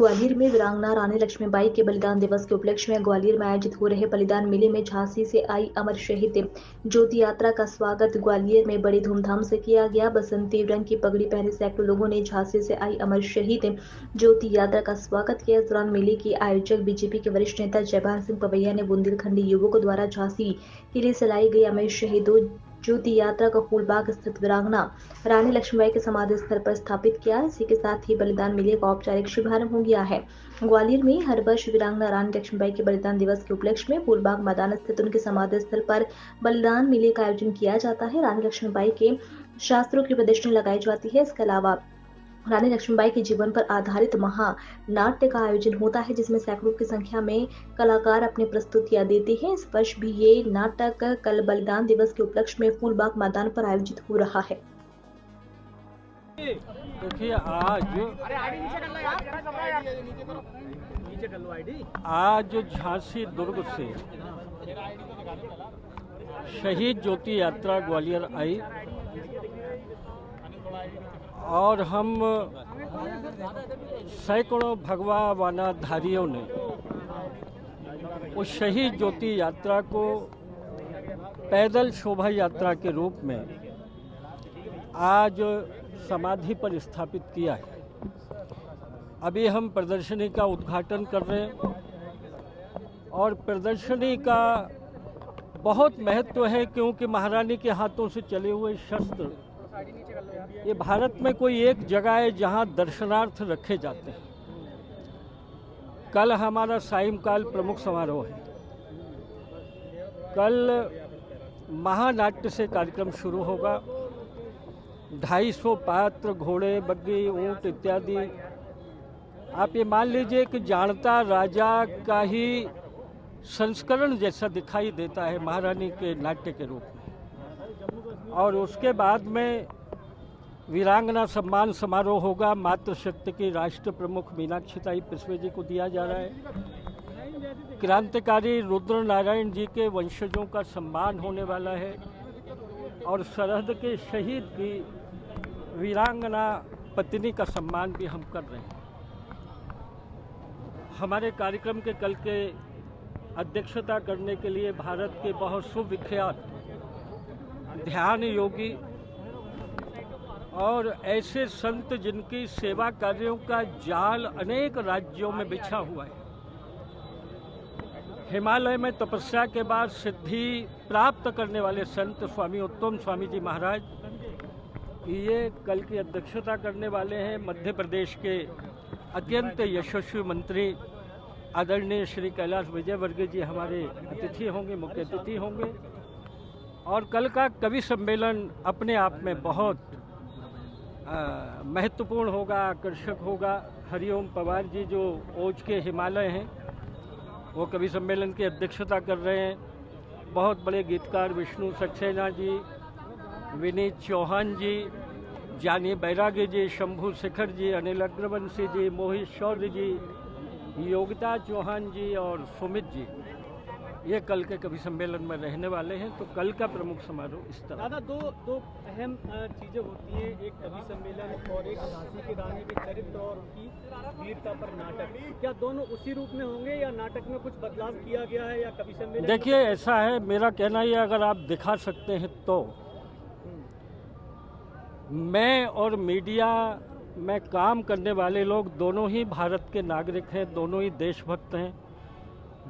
ग्वालियर में वीरांगना रानी लक्ष्मीबाई के बलिदान दिवस के उपलक्ष्य में ग्वालियर में आयोजित हो रहे बलिदान मेले में झांसी से आई अमर शहीद ज्योति यात्रा का स्वागत ग्वालियर में बड़ी धूमधाम से किया गया। बसंती रंग की पगड़ी पहने सैकड़ों लोगों ने झांसी से आई अमर शहीद ज्योति यात्रा का स्वागत किया। इस दौरान मेले के आयोजक बीजेपी के वरिष्ठ नेता जयभान सिंह पवैया ने बुंदेलखंडी युवकों द्वारा झांसी के लिए चलाई गई अमर शहीदों ज्योति यात्रा को फूलबाग स्थित वीरांगना रानी लक्ष्मीबाई के समाधि स्थल पर स्थापित किया। इसी के साथ ही बलिदान मेले का औपचारिक शुभारंभ हो गया है। ग्वालियर में हर वर्ष वीरांगना रानी लक्ष्मीबाई के बलिदान दिवस के उपलक्ष्य में फूलबाग मैदान स्थित उनके समाधि स्थल पर बलिदान मेले का आयोजन किया जाता है। रानी लक्ष्मीबाई के शास्त्रों की प्रदर्शनी लगाई जाती है। इसके अलावा रानी लक्ष्मीबाई के जीवन पर आधारित महानाट्य का आयोजन होता है, जिसमें सैकड़ों की संख्या में कलाकार अपनी प्रस्तुतियां देते हैं। इस वर्ष भी ये नाटक कल बलिदान दिवस के उपलक्ष्य में फूलबाग मैदान पर आयोजित हो रहा है। देखिए, आज झांसी दुर्ग से शहीद ज्योति यात्रा ग्वालियर आई और हम सैकड़ों भगवा वानाधारियों ने उस शहीद ज्योति यात्रा को पैदल शोभा यात्रा के रूप में आज समाधि पर स्थापित किया है। अभी हम प्रदर्शनी का उद्घाटन कर रहे हैं और प्रदर्शनी का बहुत महत्व है, क्योंकि महारानी के हाथों से चले हुए शस्त्र ये भारत में कोई एक जगह है जहां दर्शनार्थ रखे जाते हैं। कल हमारा सायंकाल प्रमुख समारोह है। कल महानाट्य से कार्यक्रम शुरू होगा। 250 पात्र, घोड़े, बग्गी, ऊंट इत्यादि। आप ये मान लीजिए कि जानता राजा का ही संस्करण जैसा दिखाई देता है महारानी के नाट्य के रूप में। और उसके बाद में वीरांगना सम्मान समारोह होगा। मातृशक्ति की राष्ट्र प्रमुख मीनाक्षी ताई पेशवे जी को दिया जा रहा है। क्रांतिकारी रुद्र नारायण जी के वंशजों का सम्मान होने वाला है और सरहद के शहीद की वीरांगना पत्नी का सम्मान भी हम कर रहे हैं। हमारे कार्यक्रम के कल के अध्यक्षता करने के लिए भारत के बहुत सुविख्यात ध्यान योगी और ऐसे संत जिनकी सेवा कार्यों का जाल अनेक राज्यों में बिछा हुआ है, हिमालय में तपस्या के बाद सिद्धि प्राप्त करने वाले संत स्वामी उत्तम स्वामी जी महाराज, ये कल की अध्यक्षता करने वाले हैं। मध्य प्रदेश के अत्यंत यशस्वी मंत्री आदरणीय श्री कैलाश विजयवर्गीय जी हमारे अतिथि होंगे, मुख्य अतिथि होंगे। और कल का कवि सम्मेलन अपने आप में बहुत महत्वपूर्ण होगा, आकर्षक होगा। हरिओम पवार जी जो ओज के हिमालय हैं, वो कवि सम्मेलन की अध्यक्षता कर रहे हैं। बहुत बड़े गीतकार विष्णु सक्सेना जी, विनीत चौहान जी, जानी बैरागी जी, शंभू शेखर जी, अनिल अग्रवंशी जी, मोहित शौर्य जी, योगिता चौहान जी और सुमित जी, ये कल के कवि सम्मेलन में रहने वाले हैं। तो कल का प्रमुख समारोह इस तरह। दादा, दो अहम चीज़ें होती हैं, एक कवि सम्मेलन और एक झांसी की रानी के चरित्र और उनकी वीरता पर नाटक। क्या दोनों उसी रूप में होंगे या नाटक में कुछ बदलाव किया गया है या कवि सम्मेलन? देखिए, ऐसा है, मेरा कहना ये, अगर आप दिखा सकते हैं तो मैं और मीडिया में काम करने वाले लोग दोनों ही भारत के नागरिक हैं, दोनों ही देशभक्त हैं,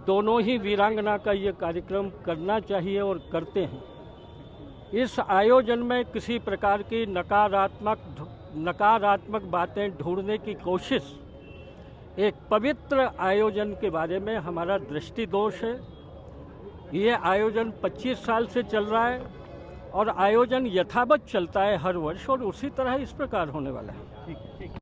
दोनों ही वीरांगना का ये कार्यक्रम करना चाहिए और करते हैं। इस आयोजन में किसी प्रकार की नकारात्मक बातें ढूंढने की कोशिश, एक पवित्र आयोजन के बारे में हमारा दृष्टि दोष है। ये आयोजन 25 साल से चल रहा है और आयोजन यथावत चलता है हर वर्ष, और उसी तरह इस प्रकार होने वाला है।